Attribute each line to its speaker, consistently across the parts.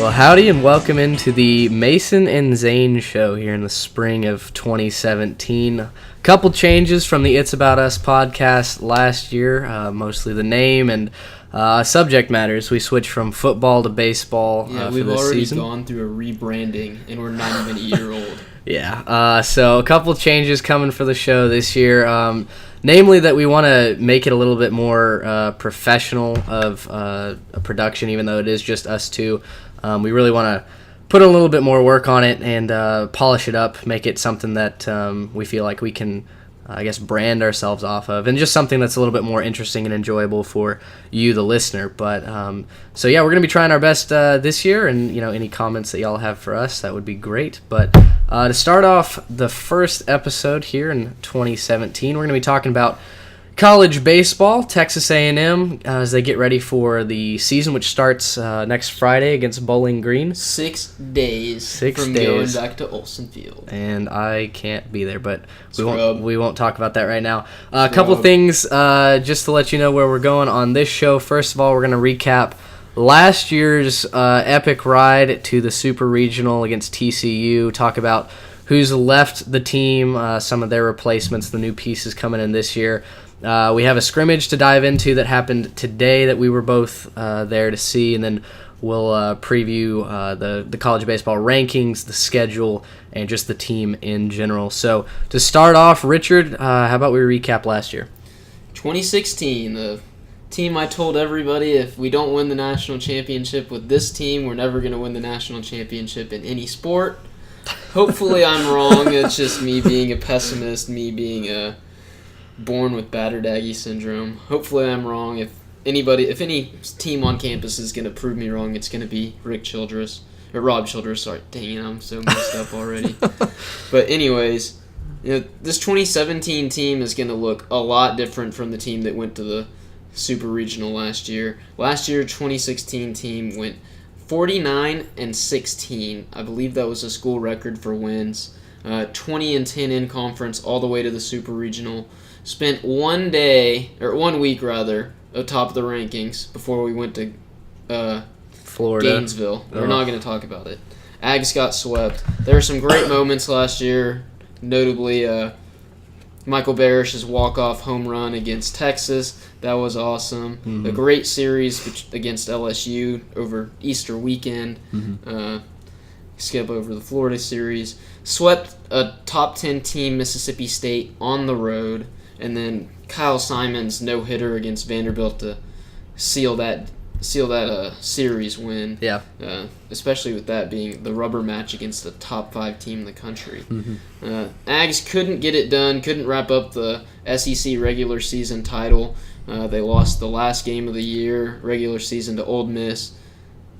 Speaker 1: Well, howdy and welcome into the Mason and Zane show here in the spring of 2017. A couple changes from the It's About Us podcast last year, mostly the name and subject matters. We switched from football to baseball
Speaker 2: Yeah,
Speaker 1: for
Speaker 2: we've
Speaker 1: this
Speaker 2: already
Speaker 1: season.
Speaker 2: gone through a rebranding, and we're not even a year old.
Speaker 1: Yeah, so a couple changes coming for the show this year. Namely that we want to make it a little bit more professional of a production, even though it is just us two. We really want to put a little bit more work on it and polish it up, make it something that we feel like we can, brand ourselves off of, and just something that's a little bit more interesting and enjoyable for you, the listener. But so yeah, we're gonna be trying our best this year, and any comments that y'all have for us, that would be great. But to start off the first episode here in 2017, we're gonna be talking about college baseball, Texas A&M, as they get ready for the season, which starts next Friday against Bowling Green.
Speaker 2: 6 days
Speaker 1: from
Speaker 2: going back to Olsen Field.
Speaker 1: And I can't be there, but we
Speaker 2: Scrub.
Speaker 1: won't talk about that right now. A couple things just to let you know where we're going on this show. First of all, we're going to recap last year's epic ride to the Super Regional against TCU, talk about who's left the team, some of their replacements, the new pieces coming in this year. We have a scrimmage to dive into that happened today that we were both there to see, and then we'll preview the college baseball rankings, the schedule, and just the team in general. So to start off, Richard, how about we recap last year?
Speaker 2: 2016, the team I told everybody, if we don't win the national championship with this team, we're never going to win the national championship in any sport. Hopefully I'm wrong. It's just me being a pessimist, me being born with battered Aggie syndrome. Hopefully I'm wrong. If any team on campus is going to prove me wrong, it's going to be Rob Childress. Sorry, dang it, I'm so messed up already. But anyways, this 2017 team is going to look a lot different from the team that went to the Super Regional last year. Last year, 2016 team went 49-16. I believe that was a school record for wins. 20-10 in conference, all the way to the Super Regional. Spent 1 week atop the rankings before we went to
Speaker 1: Florida.
Speaker 2: Gainesville. We're not going to talk about it. Ags got swept. There were some great moments last year, notably Michael Barish's walk-off home run against Texas. That was awesome.
Speaker 1: Mm-hmm.
Speaker 2: A great series against LSU over Easter weekend. Mm-hmm. Skip over the Florida series. Swept a top 10 team, Mississippi State, on the road. And then Kyle Simon's no-hitter against Vanderbilt to seal that series win.
Speaker 1: Yeah.
Speaker 2: Especially with that being the rubber match against the top 5 team in the country.
Speaker 1: Mm-hmm.
Speaker 2: Ags couldn't get it done, couldn't wrap up the SEC regular season title. They lost the last game of the year, regular season, to Ole Miss.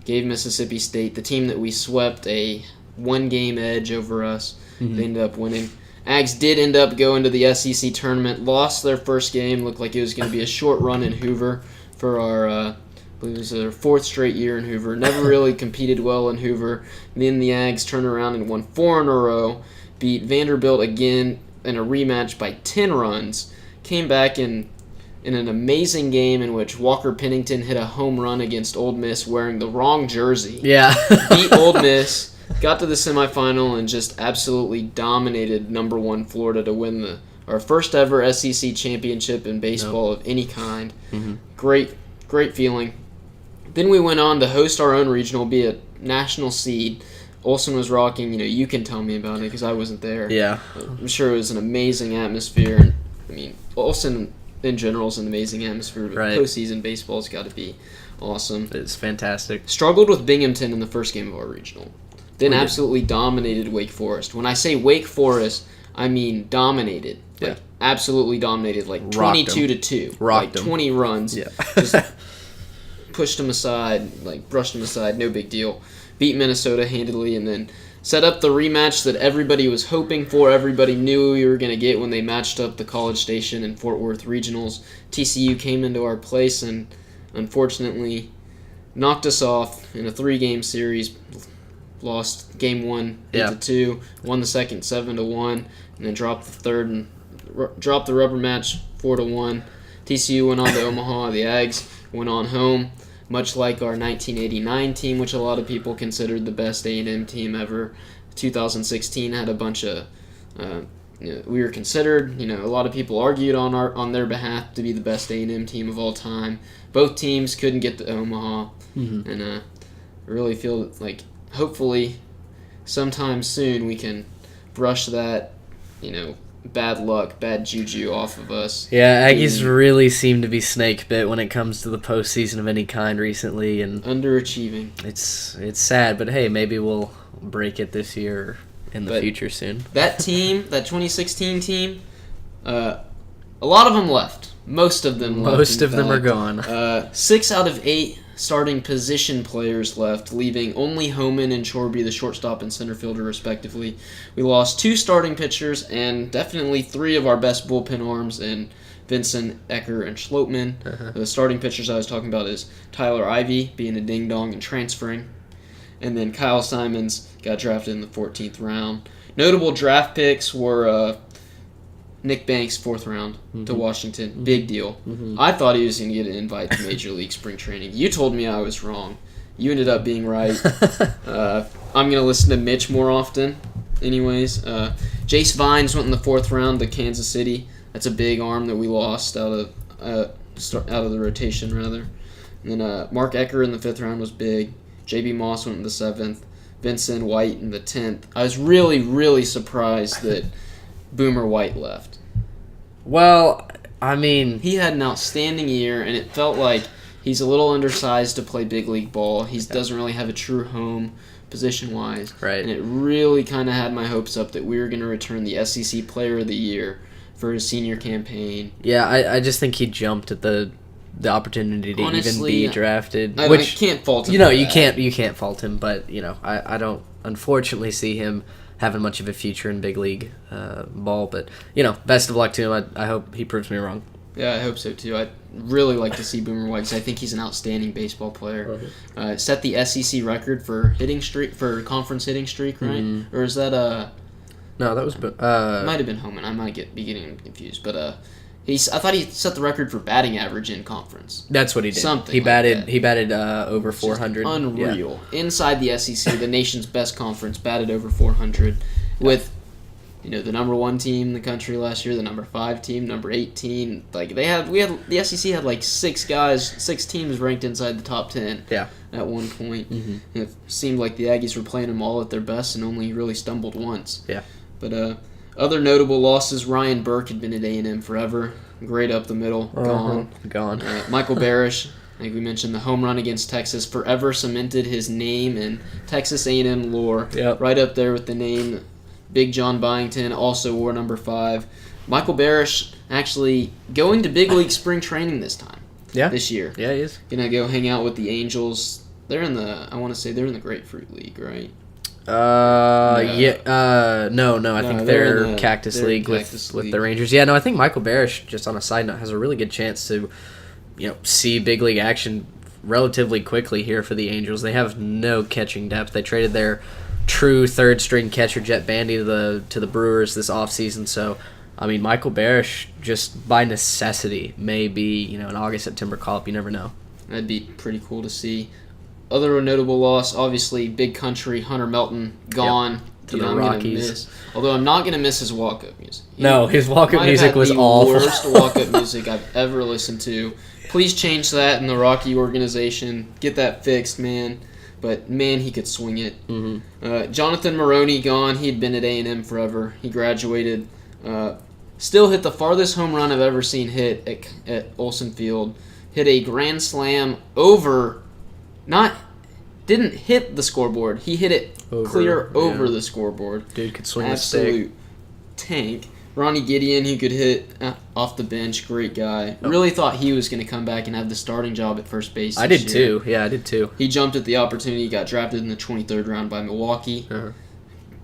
Speaker 2: Gave Mississippi State, the team that we swept, a 1-game edge over us. Mm-hmm. They ended up winning. Ags did end up going to the SEC tournament, lost their first game, looked like it was going to be a short run in Hoover for our, I believe it was their 4th straight year in Hoover. Never really competed well in Hoover. And then the Ags turned around and won 4 in a row, beat Vanderbilt again in a rematch by 10 runs, came back in an amazing game in which Walker Pennington hit a home run against Ole Miss wearing the wrong jersey.
Speaker 1: Yeah.
Speaker 2: Beat Ole Miss, got to the semifinal, and just absolutely dominated number 1 Florida to win our first ever SEC championship in baseball of any kind. Mm-hmm. Great feeling. Then we went on to host our own regional, be a national seed. Olsen was rocking. You can tell me about it because I wasn't there.
Speaker 1: Yeah.
Speaker 2: I'm sure it was an amazing atmosphere. Olsen in general is an amazing atmosphere, but postseason baseball's got to be awesome.
Speaker 1: It's fantastic.
Speaker 2: Struggled with Binghamton in the first game of our regional. Then absolutely dominated Wake Forest. When I say Wake Forest, I mean dominated. Like absolutely dominated, like 22-2. Like 20 runs. Yeah. Just pushed them aside, like brushed them aside, no big deal. Beat Minnesota handily, and then set up the rematch that everybody was hoping for. Everybody knew we were going to get when they matched up the College Station and Fort Worth regionals. TCU came into our place and unfortunately knocked us off in a 3-game series. Lost game 1 8-2, won the second 7-1, and then dropped the third and dropped the rubber match 4-1. TCU went on to Omaha. The Ags went on home. much like our 1989 team, which a lot of people considered the best A&M team ever. 2016 had a bunch of we were considered, a lot of people argued on their behalf to be the best A&M team of all time. Both teams couldn't get to Omaha, and I really feel like hopefully sometime soon we can brush that, bad luck, bad juju off of us.
Speaker 1: Yeah, Aggies really seem to be snake bit when it comes to the postseason of any kind recently, and
Speaker 2: underachieving.
Speaker 1: It's sad, but hey, maybe we'll break it this year. In the future soon.
Speaker 2: That team, that 2016 team, a lot of them left. Most of them left.
Speaker 1: Most of them are gone.
Speaker 2: 6 out of 8 starting position players left, leaving only Homan and Chorby, the shortstop and center fielder, respectively. We lost 2 starting pitchers and definitely 3 of our best bullpen arms in Vincent, Ecker, and Schlotman. The starting pitchers I was talking about is Tyler Ivey, being a ding-dong and transferring. And then Kyle Simons got drafted in the 14th round. Notable draft picks were Nick Banks, 4th round to Washington. Big deal. I thought he was going to get an invite to Major League Spring Training. You told me I was wrong. You ended up being right. I'm going to listen to Mitch more often. Anyways, Jace Vines went in the 4th round to Kansas City. That's a big arm that we lost out of the rotation, rather. And then Mark Ecker in the 5th round was big. J.B. Moss went in the 7th. Vincent White in the 10th. I was really, really surprised that Boomer White left.
Speaker 1: Well, I mean,
Speaker 2: he had an outstanding year, and it felt like he's a little undersized to play big league ball. He doesn't really have a true home position-wise.
Speaker 1: Right.
Speaker 2: And it really kind of had my hopes up that we were going to return the SEC Player of the Year for his senior campaign.
Speaker 1: Yeah, I just think he jumped at the opportunity to
Speaker 2: Honestly,
Speaker 1: even be drafted.
Speaker 2: I
Speaker 1: which
Speaker 2: can't fault him.
Speaker 1: You can't fault him, but I don't unfortunately see him having much of a future in big league ball. But best of luck to him. I hope he proves me wrong.
Speaker 2: Yeah, I hope so too. I'd really like to see Boomer White because I think he's an outstanding baseball player. Set the SEC record for conference hitting streak, right? Or is that
Speaker 1: No, that was
Speaker 2: might have been Homan. I might be getting confused, but I thought he set the record for batting average in conference.
Speaker 1: That's what he did.
Speaker 2: Something
Speaker 1: he batted.
Speaker 2: like that.
Speaker 1: He batted over 400.
Speaker 2: Unreal. Yeah. Inside the SEC, the nation's best conference, batted over 400 with the number 1 team in the country last year, the number 5 team, number 18. Like the SEC had like 6 teams ranked inside the top 10.
Speaker 1: Yeah.
Speaker 2: At one point, it seemed like the Aggies were playing them all at their best and only really stumbled once.
Speaker 1: Yeah.
Speaker 2: But other notable losses: Ryan Burke had been at A&M forever, great up the middle,
Speaker 1: gone.
Speaker 2: Michael Barish, I think we mentioned the home run against Texas, forever cemented his name in Texas A&M lore.
Speaker 1: Yep.
Speaker 2: Right up there with the name Big John Byington, also wore number 5. Michael Barish actually going to big league spring training this time.
Speaker 1: Yeah.
Speaker 2: This year.
Speaker 1: Yeah, he is.
Speaker 2: Gonna go hang out with the Angels. They're in the Grapefruit League, right?
Speaker 1: No. I think they're in Cactus League with the Rangers. Yeah, no, I think Michael Barish, just on a side note, has a really good chance to, see big league action relatively quickly here for the Angels. They have no catching depth. They traded their true third string catcher Jet Bandy to the Brewers this offseason. So, I mean, Michael Barish just by necessity may be an August-September call-up. You never know.
Speaker 2: That'd be pretty cool to see. Other notable loss, obviously, Big Country, Hunter Melton, gone
Speaker 1: to the Rockies.
Speaker 2: Although I'm not going to miss his walk-up music.
Speaker 1: His walk-up music was awful.
Speaker 2: The worst walk-up music I've ever listened to. Please change that in the Rocky organization. Get that fixed, man. But, man, he could swing it. Jonathan Maroney, gone. He'd been at A&M forever. He graduated. Still hit the farthest home run I've ever seen hit at Olsen Field. Hit a grand slam over... Didn't hit the scoreboard. He hit it over the scoreboard.
Speaker 1: Dude could swing the stick.
Speaker 2: Absolute tank. Ronnie Gideon, who could hit off the bench, great guy. Really thought he was going to come back and have the starting job at first base.
Speaker 1: I did too. Yeah, I did too.
Speaker 2: He jumped at the opportunity, got drafted in the 23rd round by Milwaukee.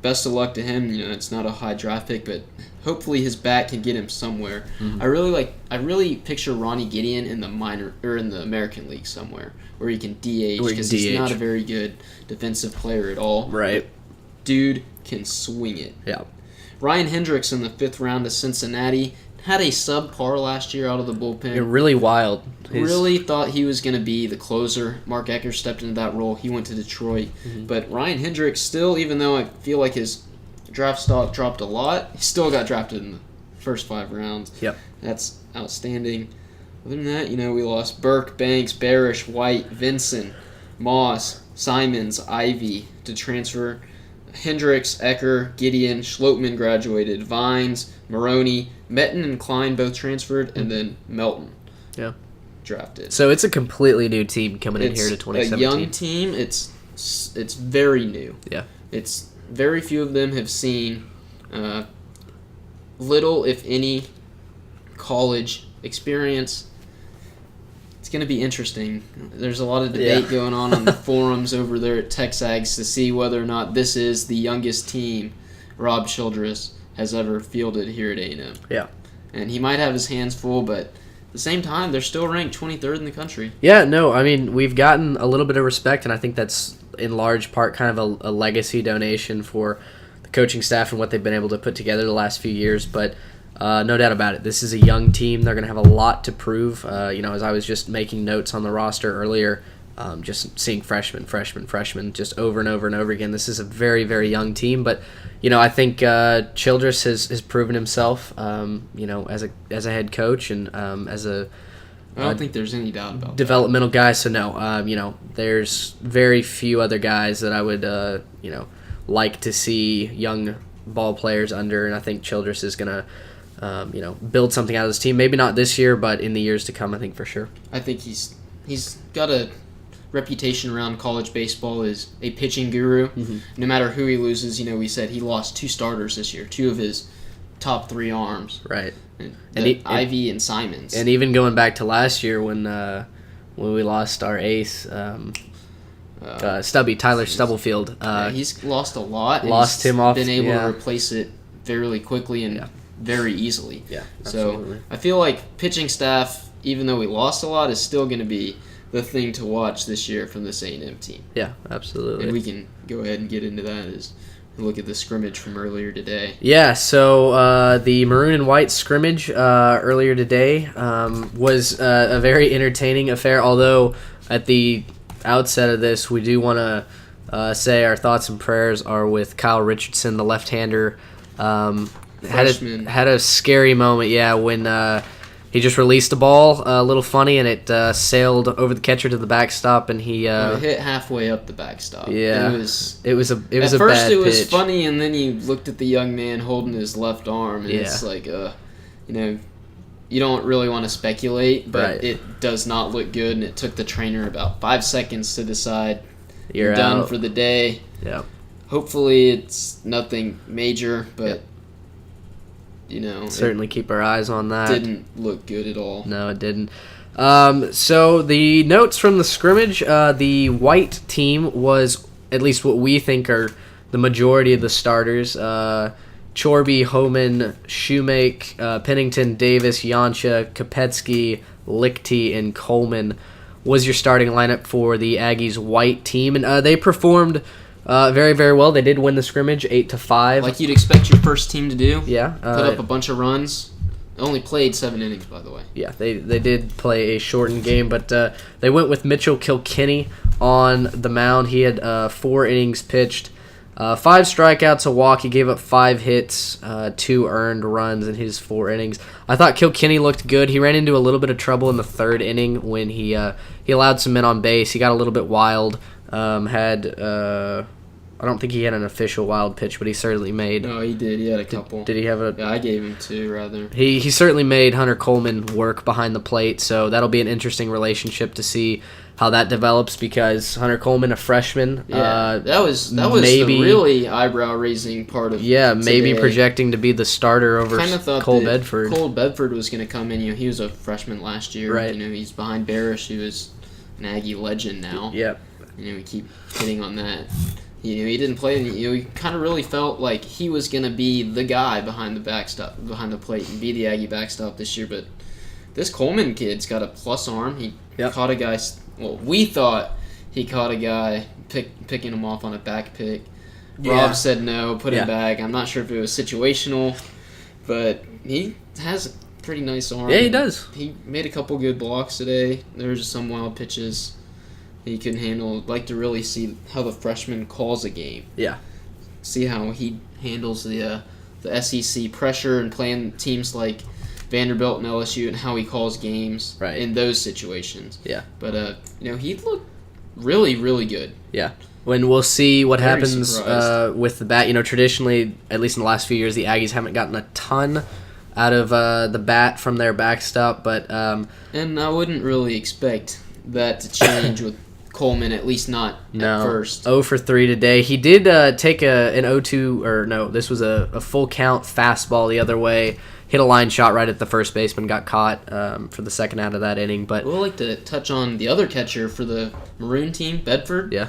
Speaker 2: Best of luck to him. It's not a high draft pick, but hopefully his bat can get him somewhere. I really picture Ronnie Gideon in the in the American League somewhere where he can DH because he's not a very good defensive player at all.
Speaker 1: Right.
Speaker 2: Dude can swing it.
Speaker 1: Yeah.
Speaker 2: Ryan Hendricks in the 5th round to Cincinnati had a subpar last year out of the bullpen.
Speaker 1: Really wild.
Speaker 2: Really thought he was going to be the closer. Mark Ecker stepped into that role. He went to Detroit.
Speaker 1: Mm-hmm.
Speaker 2: But Ryan Hendricks still, even though I feel like his draft stock dropped a lot, he still got drafted in the first 5 rounds.
Speaker 1: Yep.
Speaker 2: That's outstanding. Other than that, we lost Burke, Banks, Barish, White, Vincent, Moss, Simons, Ivy to transfer. Hendricks, Ecker, Gideon, Schlotman graduated. Vines, Maroney, Metten and Klein both transferred, and then Melton drafted.
Speaker 1: So it's a completely new team coming in here to
Speaker 2: It's
Speaker 1: 2017.
Speaker 2: a young team. It's very new.
Speaker 1: Yeah.
Speaker 2: It's very few of them have seen little, if any, college experience. It's going to be interesting. There's a lot of debate going on the forums over there at TexAgs to see whether or not this is the youngest team Rob Childress has ever fielded here at A&M.
Speaker 1: Yeah.
Speaker 2: And he might have his hands full, but at the same time, they're still ranked 23rd in the country.
Speaker 1: Yeah, no, I mean, we've gotten a little bit of respect, and I think that's in large part kind of a legacy donation for the coaching staff and what they've been able to put together the last few years, but no doubt about it. This is a young team. They're going to have a lot to prove. As I was just making notes on the roster earlier, just seeing freshmen, just over and over and over again. This is a very, very young team, but I think Childress has proven himself, as a head coach and as a
Speaker 2: I don't think there's any doubt about
Speaker 1: developmental guy. So no, there's very few other guys that I would like to see young ball players under, and I think Childress is going to build something out of this team. Maybe not this year, but in the years to come, I think for sure.
Speaker 2: I think he's got a reputation around college baseball as a pitching guru.
Speaker 1: Mm-hmm.
Speaker 2: No matter who he loses, we said he lost 2 starters this year, 2 of his top 3 arms.
Speaker 1: Right.
Speaker 2: Ivy and Simons.
Speaker 1: And even going back to last year when we lost our ace, Tyler Stubblefield.
Speaker 2: He's lost a lot.
Speaker 1: Lost him off.
Speaker 2: Been able to replace it fairly quickly and very easily.
Speaker 1: Yeah,
Speaker 2: absolutely. So I feel like pitching staff, even though we lost a lot, is still going to be the thing to watch this year from this A&M team.
Speaker 1: Yeah, absolutely.
Speaker 2: And we can go ahead and get into that as we look at the scrimmage from earlier today.
Speaker 1: Yeah, so the Maroon and White scrimmage earlier today was a very entertaining affair, although at the outset of this, we do want to say our thoughts and prayers are with Kyle Richardson, the left-hander. Had a scary moment, when he just released the ball a little funny, and it sailed over the catcher to the backstop, and he
Speaker 2: it hit halfway up the backstop.
Speaker 1: Yeah,
Speaker 2: it was
Speaker 1: a bad pitch.
Speaker 2: At first, it was funny, and then you looked at the young man holding his left arm, and it's like, you don't really want to speculate, but it does not look good, and it took the trainer about 5 seconds to decide you're done
Speaker 1: out
Speaker 2: for the day.
Speaker 1: Yeah.
Speaker 2: Hopefully, it's nothing major, but.
Speaker 1: Certainly keep our eyes on that.
Speaker 2: Didn't look good at all.
Speaker 1: No, it didn't. So the notes from the scrimmage, the White team was at least what we think are the majority of the starters. Chorby, Homan, Shoemake, Pennington, Davis, Yansha, Kopetsky, Lichty, and Coleman was your starting lineup for the Aggies' White team. And they performed very, very well. They did win the scrimmage 8-5.
Speaker 2: Like you'd expect your first team to do.
Speaker 1: Yeah.
Speaker 2: Put up a bunch of runs. Only played 7 innings, by the way.
Speaker 1: Yeah, they did play a shortened game, but they went with Mitchell Kilkenny on the mound. He had 4 innings pitched, 5 strikeouts, a walk. He gave up 5 hits, 2 earned runs in his 4 innings. I thought Kilkenny looked good. He ran into a little bit of trouble in the 3rd inning when he allowed some men on base. He got a little bit wild. I don't think he had an official wild pitch, but he certainly made.
Speaker 2: No, he did. He had a couple.
Speaker 1: Did he have a?
Speaker 2: Yeah, I gave him 2 rather.
Speaker 1: He certainly made Hunter Coleman work behind the plate, so that'll be an interesting relationship to see how that develops because Hunter Coleman, a freshman.
Speaker 2: Yeah, that was maybe, the really eyebrow raising part of.
Speaker 1: Yeah, maybe today. Projecting to be the starter over Cole Bedford.
Speaker 2: Cole Bedford was going to come in. He was a freshman last year.
Speaker 1: Right.
Speaker 2: He's behind Barish, who is an Aggie legend now.
Speaker 1: Yep.
Speaker 2: We keep hitting on that. He didn't play. He kind of really felt like he was going to be the guy behind the plate, and be the Aggie backstop this year. But this Coleman kid's got a plus arm. He caught a guy. Well, we thought he caught a guy picking him off on a back pick. Rob said no, put him back. I'm not sure if it was situational, but he has pretty nice arm.
Speaker 1: Yeah, he does.
Speaker 2: He made a couple good blocks today. There were just some wild pitches he couldn't handle. I'd like to really see how the freshman calls a game.
Speaker 1: Yeah.
Speaker 2: See how he handles the SEC pressure and playing teams like Vanderbilt and LSU and how he calls games in those situations.
Speaker 1: Yeah.
Speaker 2: But, he looked really, really good.
Speaker 1: Yeah. When we'll see what
Speaker 2: Very
Speaker 1: happens with the bat. Traditionally, at least in the last few years, the Aggies haven't gotten a ton out of the bat from their backstop. But
Speaker 2: and I wouldn't really expect that to change with Coleman, at least not at first.
Speaker 1: 0 for 3 today. He did take an 0-2, or no, this was a full count fastball the other way. Hit a line shot right at the first baseman, got caught for the second out of that inning. But
Speaker 2: we'll like to touch on the other catcher for the Maroon team, Bedford.
Speaker 1: Yeah.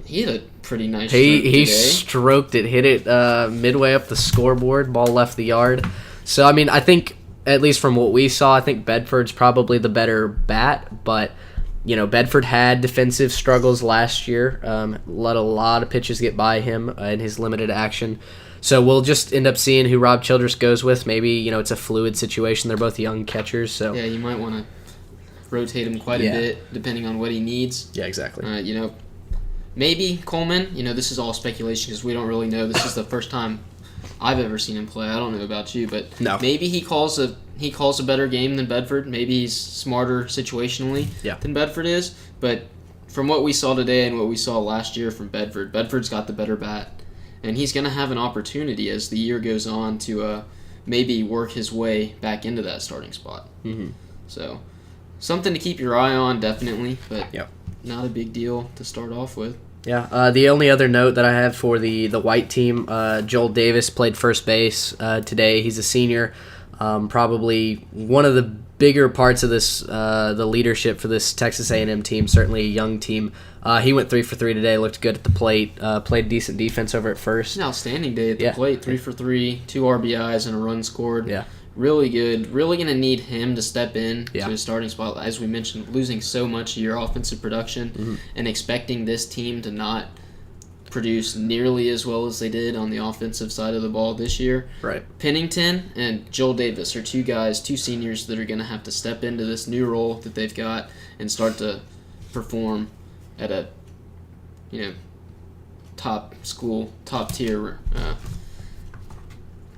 Speaker 2: He had a pretty nice
Speaker 1: He stroked it, hit it midway up the scoreboard, ball left the yard. So, I think, at least from what we saw, I think Bedford's probably the better bat, but, Bedford had defensive struggles last year, let a lot of pitches get by him in his limited action. So we'll just end up seeing who Rob Childress goes with. Maybe, it's a fluid situation. They're both young catchers. So
Speaker 2: yeah, you might want to rotate him quite a bit, depending on what he needs.
Speaker 1: Yeah, exactly.
Speaker 2: Maybe Coleman, this is all speculation because we don't really know. This is the first time I've ever seen him play. I don't know about you, but maybe he calls a better game than Bedford. Maybe he's smarter situationally than Bedford is. But from what we saw today and what we saw last year from Bedford, Bedford's got the better bat. And he's going to have an opportunity as the year goes on to maybe work his way back into that starting spot.
Speaker 1: Mm-hmm.
Speaker 2: So something to keep your eye on, definitely, but not a big deal to start off with.
Speaker 1: Yeah, the only other note that I have for the white team, Joel Davis played first base today. He's a senior. Probably one of the bigger parts of this, the leadership for this Texas A&M team, certainly a young team. He went 3 for 3 today, looked good at the plate, played decent defense over at first.
Speaker 2: An outstanding day at the plate, 3 for 3, 2 RBIs and a run scored.
Speaker 1: Yeah.
Speaker 2: Really good. Really going to need him to step in to his starting spot. As we mentioned, losing so much of your offensive production and expecting this team to not produce nearly as well as they did on the offensive side of the ball this year.
Speaker 1: Right.
Speaker 2: Pennington and Joel Davis are two seniors that are going to have to step into this new role that they've got and start to perform at a, top tier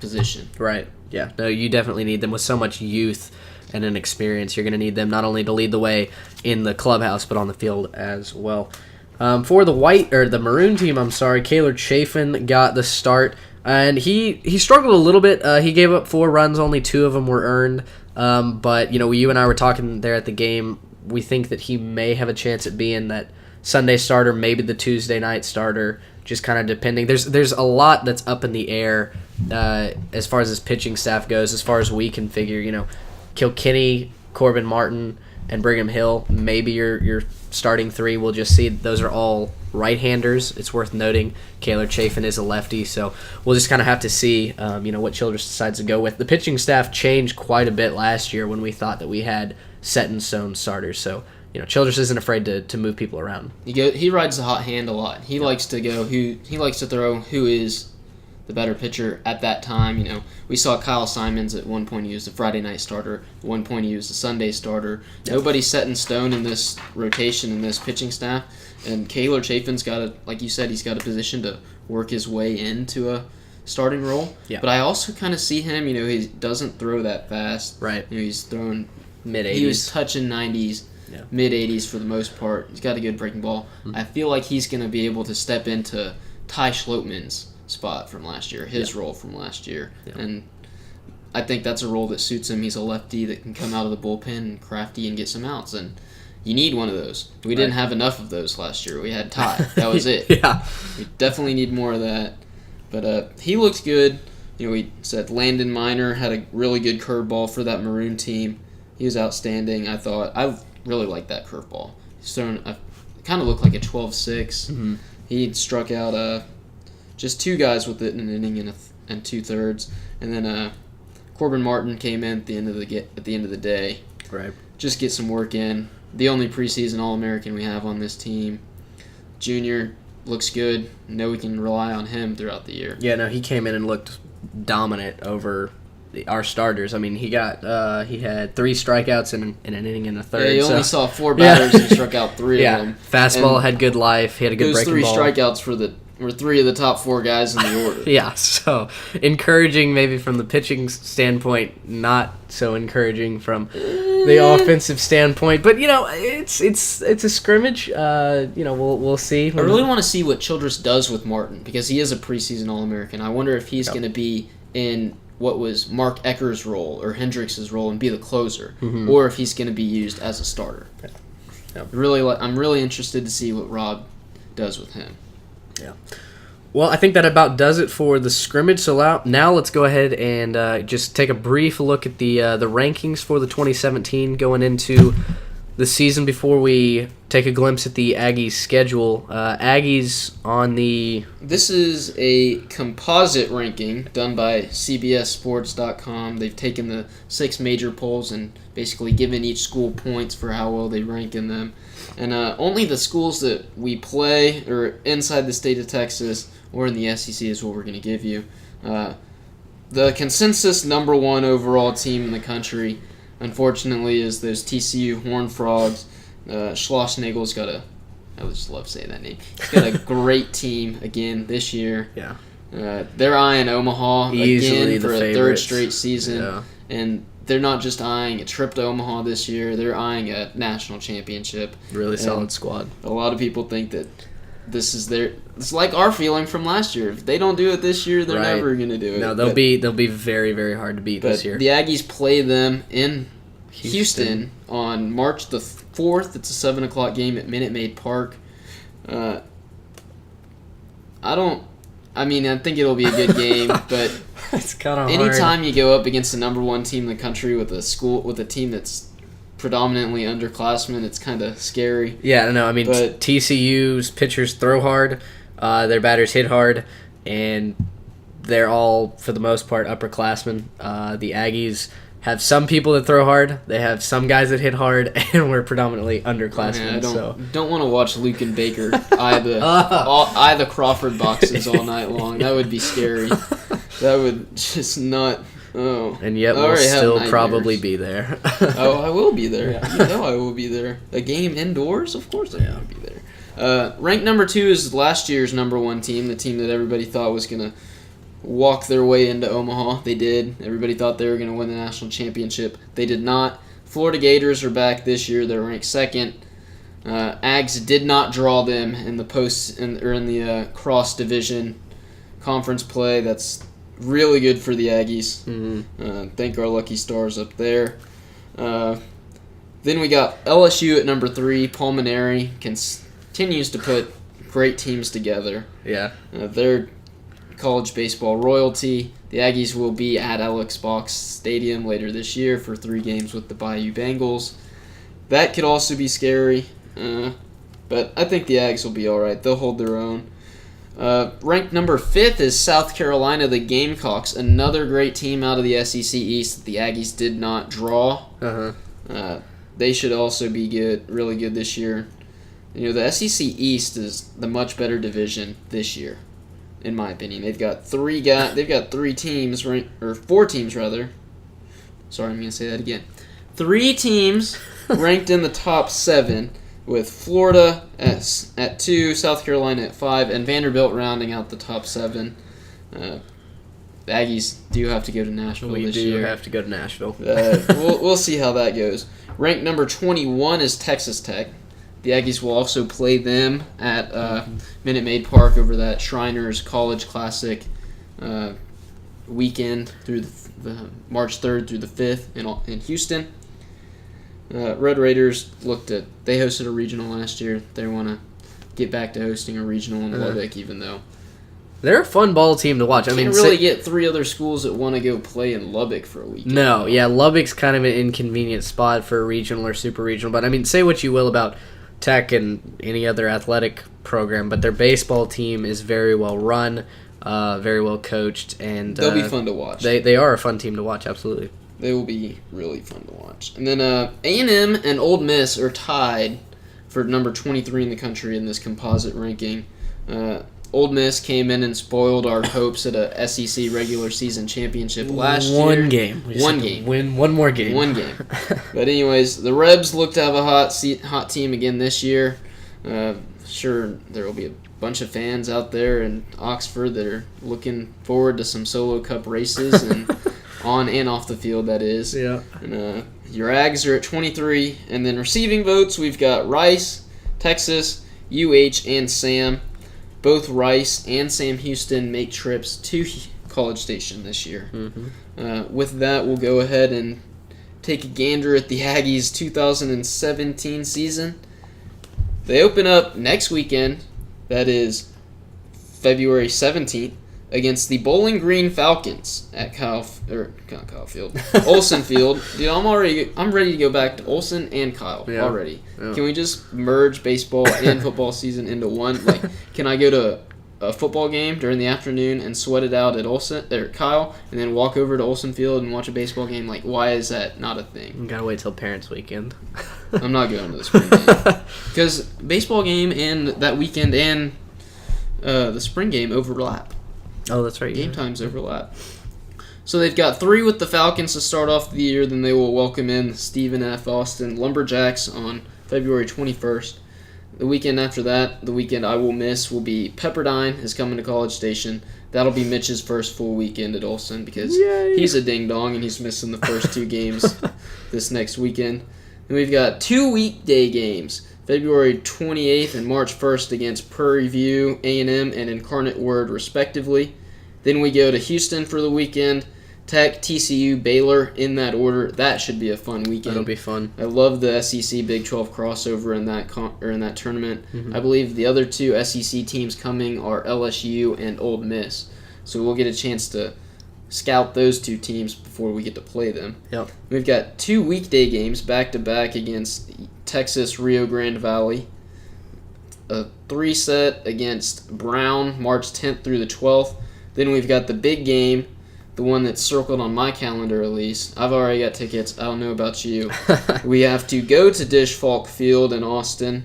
Speaker 2: position.
Speaker 1: Right. Yeah. No, you definitely need them with so much youth and an experience. You're going to need them not only to lead the way in the clubhouse, but on the field as well. For the Maroon team, Kaylor Chafin got the start, and he struggled a little bit. He gave up 4 runs, only 2 of them were earned. But you and I were talking there at the game. We think that he may have a chance at being that Sunday starter, maybe the Tuesday night starter, just kind of depending. There's a lot that's up in the air as far as his pitching staff goes. As far as we can figure, Kilkenny, Corbin Martin, and Brigham Hill, maybe your starting 3. We'll just see. Those are all right-handers. It's worth noting Kaylor Chafin is a lefty, so we'll just kind of have to see what Childress decides to go with. The pitching staff changed quite a bit last year when we thought that we had set-in-stone starters, so Childress isn't afraid to move people around.
Speaker 2: He rides the hot hand a lot. He likes to go. He likes to throw who is the better pitcher at that time. We saw Kyle Simons at one point. He was the Friday night starter. At one point, he was the Sunday starter. Yep. Nobody's set in stone in this rotation in this pitching staff. And Kaylor Chafin's like you said, he's got a position to work his way into a starting role.
Speaker 1: Yeah.
Speaker 2: But I also kind of see him. He doesn't throw that fast.
Speaker 1: Right.
Speaker 2: He's throwing
Speaker 1: mid-80s.
Speaker 2: He was touching 90s.
Speaker 1: Yeah.
Speaker 2: Mid-80s for the most part. He's got a good breaking ball. Mm-hmm. I feel like he's going to be able to step into Ty Schlotman's spot from last year, his role from last year. Yeah. And I think that's a role that suits him. He's a lefty that can come out of the bullpen and crafty and get some outs. And you need one of those. We didn't have enough of those last year. We had Ty. That was it.
Speaker 1: Yeah.
Speaker 2: We definitely need more of that. But he looked good. We said Landon Minor had a really good curveball for that Maroon team. He was outstanding, I thought. I really liked that curveball. He's thrown kind of looked like a 12-6.
Speaker 1: Mm-hmm.
Speaker 2: He struck out just 2 guys with it in an inning and 2/3, and then Corbin Martin came in at the end of the day.
Speaker 1: Right.
Speaker 2: Just get some work in. The only preseason All-American we have on this team. Junior looks good. Know we can rely on him throughout the year.
Speaker 1: Yeah, no, he came in and looked dominant over our starters. I mean, he had 3 strikeouts in an inning and a third.
Speaker 2: Yeah, he only saw 4 batters and struck out 3 of them.
Speaker 1: Fastball had good life. He had a good breaking ball.
Speaker 2: Those 3 strikeouts were 3 of the top 4 guys in the order.
Speaker 1: Yeah, so encouraging maybe from the pitching standpoint, not so encouraging from the offensive standpoint. But it's a scrimmage. We'll see.
Speaker 2: I really want to see what Childress does with Martin because he is a preseason All-American. I wonder if he's going to be in what was Mark Ecker's role or Hendricks' role and be the closer, or if he's going to be used as a starter.
Speaker 1: Yeah.
Speaker 2: I'm really interested to see what Rob does with him.
Speaker 1: Yeah. Well, I think that about does it for the scrimmage. So now let's go ahead and just take a brief look at the rankings for the 2017 going into the season before we take a glimpse at the Aggies schedule. Aggies on the...
Speaker 2: This is a composite ranking done by CBSSports.com. They've taken the 6 major polls and basically given each school points for how well they rank in them. And only the schools that we play or inside the state of Texas or in the SEC is what we're going to give you. The consensus number 1 overall team in the country, unfortunately, is those TCU Horned Frogs. Schlossnagel's got I just love saying that name. He's got a great team again this year.
Speaker 1: Yeah.
Speaker 2: They're eyeing Omaha
Speaker 1: Easily
Speaker 2: again for a
Speaker 1: favorites.
Speaker 2: 3rd straight season. And they're not just eyeing a trip to Omaha this year. They're eyeing a national championship.
Speaker 1: Really solid squad.
Speaker 2: A lot of people think that this is it's like our feeling from last year. If they don't do it this year, they're never going to do it.
Speaker 1: No, they'll be very, very hard to beat this year.
Speaker 2: The Aggies play them in Houston on March the 4th. It's a 7 o'clock game at Minute Maid Park. I think it'll be a good game, but
Speaker 1: it's kind of
Speaker 2: anytime you go up against the number 1 team in the country with a team that's predominantly underclassmen, it's kind of scary.
Speaker 1: Yeah, no, I mean, TCU's pitchers throw hard, their batters hit hard, and they're all, for the most part, upperclassmen. The Aggies have some people that throw hard, they have some guys that hit hard, and we're predominantly underclassmen.
Speaker 2: I don't want to watch Luke and Baker eye the Crawford boxes all night long. That would be scary. That would just not... Oh.
Speaker 1: And yet we'll still probably be there.
Speaker 2: I will be there. Yeah. I will be there. A game indoors? Of course I'm going to be there. Ranked number 2 is last year's number 1 team, the team that everybody thought was going to walk their way into Omaha. They did. Everybody thought they were going to win the national championship. They did not. Florida Gators are back this year. They're ranked 2nd. Ags did not draw them in the cross division conference play. That's really good for the Aggies. Thank our lucky stars up there. Then we got LSU at number 3. Pulmonary continues to put great teams together.
Speaker 1: Yeah.
Speaker 2: They're college baseball royalty. The Aggies will be at Alex Box Stadium later this year for 3 games with the Bayou Bengals. That could also be scary, but I think the Ags will be all right. They'll hold their own. Ranked number 5th is South Carolina, the Gamecocks, another great team out of the SEC East that the Aggies did not draw. They should also be good, really good this year. The SEC East is the much better division this year, in my opinion. They've got 3 teams, or 4 teams rather. Sorry, I'm going to say that again. 3 teams ranked in the top 7. With Florida at 2, South Carolina at 5, and Vanderbilt rounding out the top 7. The Aggies do have to go to Nashville this year.
Speaker 1: We do have to go to Nashville.
Speaker 2: We'll see how that goes. Ranked number 21 is Texas Tech. The Aggies will also play them at Minute Maid Park over that Shriners College Classic weekend through the March 3rd through the 5th in Houston. Red Raiders they hosted a regional last year. They want to get back to hosting a regional in Lubbock, even though
Speaker 1: they're a fun ball team to watch.
Speaker 2: You can't really get 3 other schools that want to go play in Lubbock for a weekend.
Speaker 1: No, yeah, Lubbock's kind of an inconvenient spot for a regional or super regional. But say what you will about Tech and any other athletic program, but their baseball team is very well run, very well coached, and
Speaker 2: they'll be fun to watch.
Speaker 1: They are a fun team to watch, absolutely.
Speaker 2: They will be really fun to watch. And then A&M and Ole Miss are tied for number 23 in the country in this composite ranking. Old Miss came in and spoiled our hopes at a SEC regular season championship last year.
Speaker 1: One game. Win one more game.
Speaker 2: One game. But anyways, the Rebs look to have a hot team again this year. Sure, there will be a bunch of fans out there in Oxford that are looking forward to some solo cup races and on and off the field, that is.
Speaker 1: Yeah.
Speaker 2: And your Ags are at 23, and then receiving votes, we've got Rice, Texas, UH, and Sam. Both Rice and Sam Houston make trips to College Station this year.
Speaker 1: Mm-hmm.
Speaker 2: With that, we'll go ahead and take a gander at the Aggies' 2017 season. They open up next weekend, that is February 17th, against the Bowling Green Falcons at Olsen Field. Dude, I'm ready to go back to Olsen and Kyle already. Yeah. Can we just merge baseball and football season into one? Like, can I go to a football game during the afternoon and sweat it out at Kyle, and then walk over to Olsen Field and watch a baseball game? Like, why is that not a thing?
Speaker 1: You gotta wait till Parents' Weekend.
Speaker 2: I'm not going to the spring game because baseball game and that weekend and the spring game overlap.
Speaker 1: Oh, that's right.
Speaker 2: Game times overlap. So they've got 3 with the Falcons to start off the year. Then they will welcome in Stephen F. Austin Lumberjacks on February 21st. The weekend after that, the weekend I will miss, will be Pepperdine is coming to College Station. That'll be Mitch's first full weekend at Olsen because he's a ding-dong and he's missing the first 2 games this next weekend. And we've got 2 weekday games, February 28th and March 1st against Prairie View, A&M, and Incarnate Word, respectively. Then we go to Houston for the weekend, Tech, TCU, Baylor, in that order. That should be a fun weekend.
Speaker 1: That'll be fun.
Speaker 2: I love the SEC Big 12 crossover in that tournament. Mm-hmm. I believe the other 2 SEC teams coming are LSU and Ole Miss. So we'll get a chance to scout those 2 teams before we get to play them.
Speaker 1: Yep.
Speaker 2: We've got 2 weekday games back-to-back against Texas Rio Grande Valley. A 3-set against Brown, March 10th through the 12th. Then we've got the big game, the one that's circled on my calendar at least. I've already got tickets. I don't know about you. We have to go to Dish Falk Field in Austin.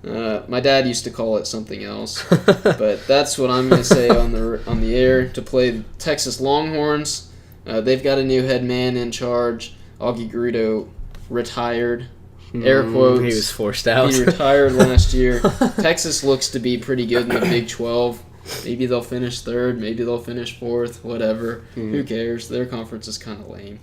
Speaker 2: My dad used to call it something else, but that's what I'm going to say on the air, to play the Texas Longhorns. They've got a new head man in charge. Augie Garrido retired. Air quotes.
Speaker 1: He was forced out.
Speaker 2: He retired last year. Texas looks to be pretty good in the Big 12. Maybe they'll finish 3rd. Maybe they'll finish 4th. Whatever. Who cares? Their conference is kind of lame.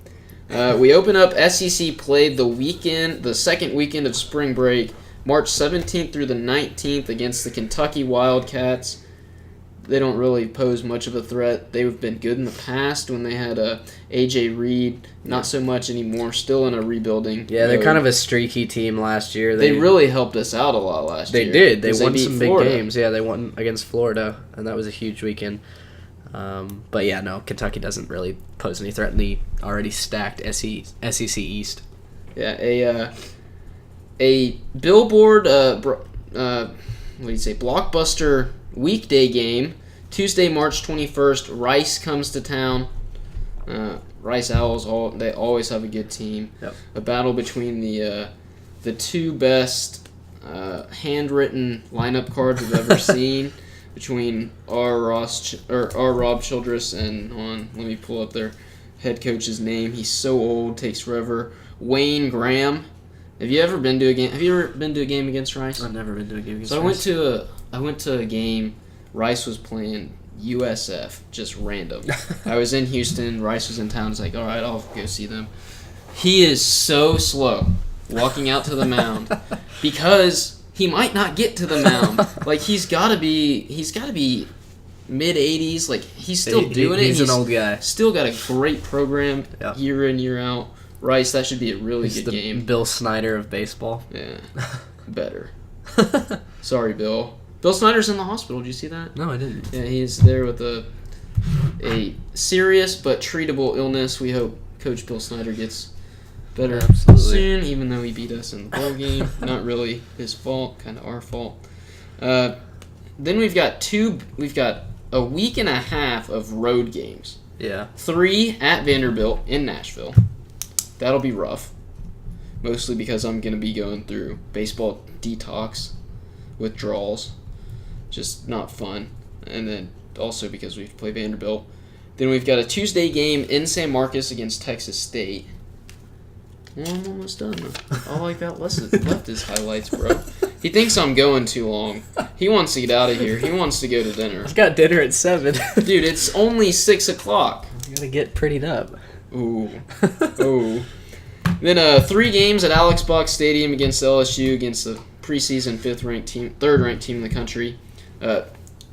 Speaker 2: We open up SEC play the second weekend of spring break, March 17th through the 19th against the Kentucky Wildcats. They don't really pose much of a threat. They've been good in the past when they had A.J. Reed. Not so much anymore. Still in a rebuilding
Speaker 1: Yeah, they're
Speaker 2: mode.
Speaker 1: kind of a streaky team last year.
Speaker 2: They really helped us out a lot last year.
Speaker 1: They did. They won
Speaker 2: beat
Speaker 1: some
Speaker 2: Florida.
Speaker 1: big games. Yeah, they won against Florida, and that was a huge weekend. But yeah, no, Kentucky doesn't really pose any threat in the already stacked SEC East.
Speaker 2: Yeah, a Billboard, blockbuster weekday game, Tuesday, March 21st. Rice comes to town. Rice Owls, they always have a good team.
Speaker 1: Yep.
Speaker 2: A battle between the 2 best handwritten lineup cards I've ever seen, between R. Rob Childress and let me pull up their head coach's name. He's so old, takes forever. Wayne Graham. Have you ever been to a game? Have you ever been to a game against Rice?
Speaker 1: I've never been to a game against
Speaker 2: Rice. I went to a game. Rice was playing USF, just random. I was in Houston. Rice was in town. I was like, all right, I'll go see them. He is so slow walking out to the mound because he might not get to the mound. Like, he's got to be mid-80s. Like, he's still doing it.
Speaker 1: He's an old guy.
Speaker 2: Still got a great program year in, year out. Rice, that should be a really good game.
Speaker 1: Bill Snyder of baseball.
Speaker 2: Yeah, better. Sorry, Bill. Bill Snyder's in the hospital. Did you see that?
Speaker 1: No, I didn't.
Speaker 2: Yeah, he's there with a serious but treatable illness. We hope Coach Bill Snyder gets better soon, even though he beat us in the ball game. Not really his fault, kind of our fault. Then we've got a week and a half of road games.
Speaker 1: Yeah.
Speaker 2: 3 at Vanderbilt in Nashville. That'll be rough. Mostly because I'm going to be going through baseball detox withdrawals. Just not fun. and then also because we play Vanderbilt. Then we've got a Tuesday game in San Marcos against Texas State. Well, I'm almost done. All I got left is highlights, bro. He thinks I'm going too long. He wants to get out of here. He wants to go to dinner.
Speaker 1: I've got dinner at 7.
Speaker 2: Dude, it's only 6 o'clock.
Speaker 1: You gotta get prettied up.
Speaker 2: Ooh. Ooh. Then 3 games at Alex Box Stadium against LSU, against the preseason third-ranked team in the country.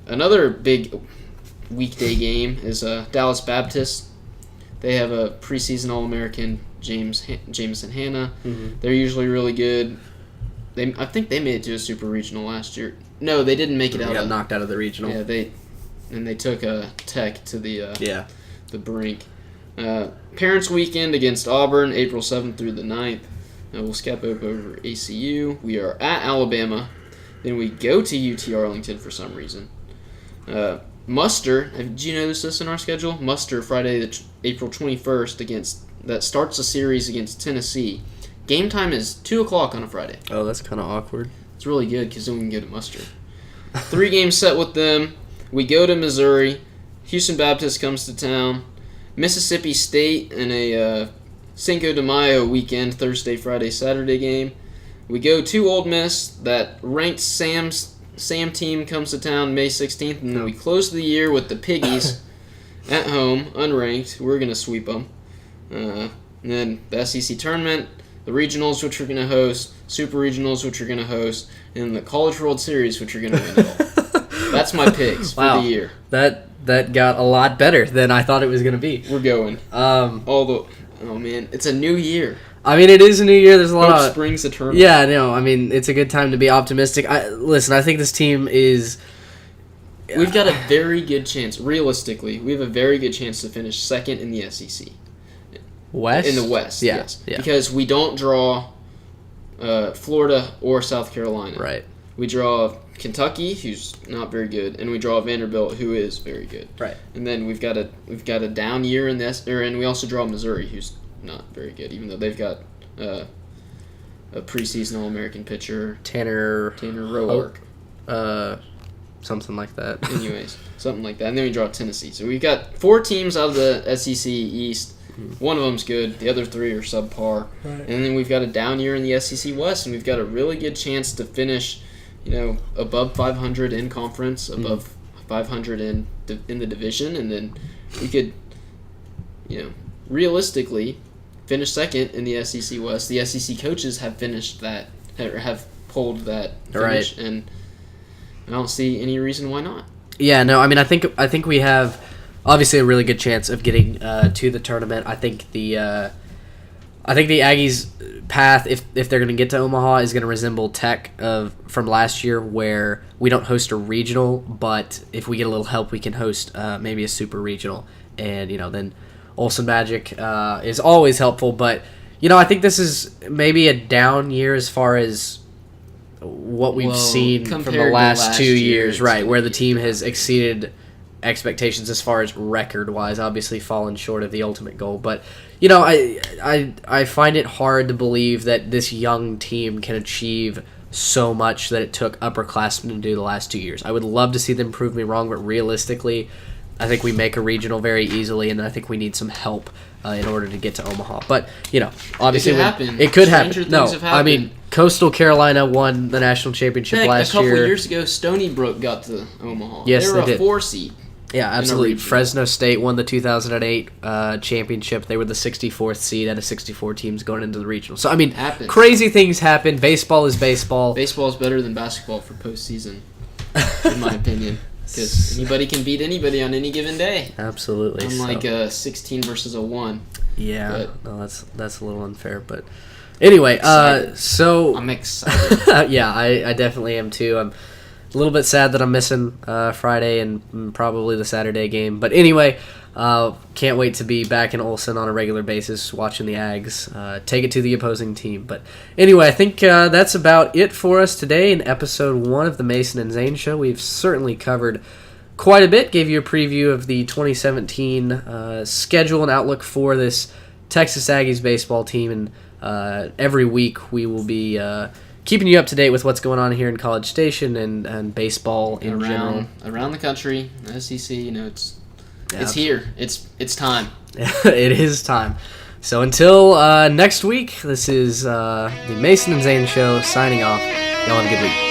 Speaker 2: Another big weekday game is Dallas Baptist. They have a preseason All-American, Jameson Hanna.
Speaker 1: Mm-hmm.
Speaker 2: They're usually really good. I think they made it to a super regional last year. No, they didn't make it out.
Speaker 1: They got knocked out of the regional.
Speaker 2: Yeah, they took Tech to the brink. Parents Weekend against Auburn, April 7th through the 9th. We'll skip over ACU. We are at Alabama. Then we go to UT Arlington for some reason. Muster, did you notice this in our schedule? Muster, Friday, April 21st, that starts a series against Tennessee. Game time is 2 o'clock on a Friday.
Speaker 1: Oh, that's kind of awkward.
Speaker 2: It's really good because then we can go to Muster. 3 games set with them. We go to Missouri. Houston Baptist comes to town. Mississippi State in a Cinco de Mayo weekend, Thursday, Friday, Saturday game. We go to Ole Miss. That ranked Sam team comes to town May 16th, and then we close the year with the Piggies at home, unranked. We're going to sweep them. And then the SEC tournament, the regionals, which we're going to host, super regionals, which we're going to host, and the College World Series, which we're going to win it all. That's my picks for the year.
Speaker 1: That got a lot better than I thought it was going to be.
Speaker 2: We're going. Oh man, it's a new year.
Speaker 1: I mean, it is a new year. There's a lot of
Speaker 2: springs eternal.
Speaker 1: Yeah, no. I mean, it's a good time to be optimistic. I think this team is.
Speaker 2: We've got a very good chance. Realistically, we have a very good chance to finish second in the SEC.
Speaker 1: West?
Speaker 2: In the West,
Speaker 1: yeah,
Speaker 2: yes.
Speaker 1: Yeah.
Speaker 2: Because we don't draw Florida or South Carolina.
Speaker 1: Right.
Speaker 2: We draw Kentucky, who's not very good, and we draw Vanderbilt, who is very good.
Speaker 1: Right.
Speaker 2: And then we've got a down year in this, and we also draw Missouri, who's not very good, even though they've got a preseason All-American pitcher,
Speaker 1: Tanner
Speaker 2: Roark.
Speaker 1: Something like that.
Speaker 2: Anyways, something like that. And then we draw Tennessee. So we've got 4 teams out of the SEC East. One of them's good. The other 3 are subpar. Right. And then we've got a down year in the SEC West, and we've got a really good chance to finish, above 500 in conference, above 500 in the division, and then we could, realistically finish second in the SEC West. The SEC coaches have finished that, or have pulled that finish, right. And I don't see any reason why not. Yeah, no,
Speaker 1: I mean, I think we have obviously a really good chance of getting to the tournament. I think the Aggies' path, if they're going to get to Omaha, is going to resemble Tech from last year, where we don't host a regional, but if we get a little help, we can host maybe a super regional, and then Olsen Magic is always helpful. But I think this is maybe a down year as far as what we've seen from the last 2 years, right, where the team has exceeded expectations as far as record-wise, obviously fallen short of the ultimate goal. But, I find it hard to believe that this young team can achieve so much that it took upperclassmen to do the last 2 years. I would love to see them prove me wrong, but realistically, I think we make a regional very easily, and I think we need some help in order to get to Omaha. But, obviously it could happen. No, I mean, Coastal Carolina won the national championship last year.
Speaker 2: A couple years ago, Stony Brook got to Omaha.
Speaker 1: Yes,
Speaker 2: they were
Speaker 1: a
Speaker 2: 4 seed.
Speaker 1: Yeah, absolutely. Fresno State won the 2008 championship. They were the 64th seed out of 64 teams going into the regional. So, I mean, crazy things happen. Baseball is baseball.
Speaker 2: Baseball is better than basketball for postseason, in my opinion. Because anybody can beat anybody on any given day.
Speaker 1: Absolutely.
Speaker 2: Unlike a 16 versus a 1.
Speaker 1: Yeah, no, that's a little unfair. But anyway, so...
Speaker 2: I'm excited.
Speaker 1: Yeah, I definitely am too. I'm a little bit sad that I'm missing Friday and probably the Saturday game. But anyway, can't wait to be back in Olsen on a regular basis, watching the Ags take it to the opposing team. But anyway, I think that's about it for us today in episode 1 of the Mason and Zane Show. We've certainly covered quite a bit, gave you a preview of the 2017 schedule and outlook for this Texas Aggies baseball team. And every week we will be keeping you up to date with what's going on here in College Station and baseball in general.
Speaker 2: Around the country, the SEC, it's here. It's time.
Speaker 1: It is time. So until next week, this is the Mason and Zane Show signing off. Y'all have a good week.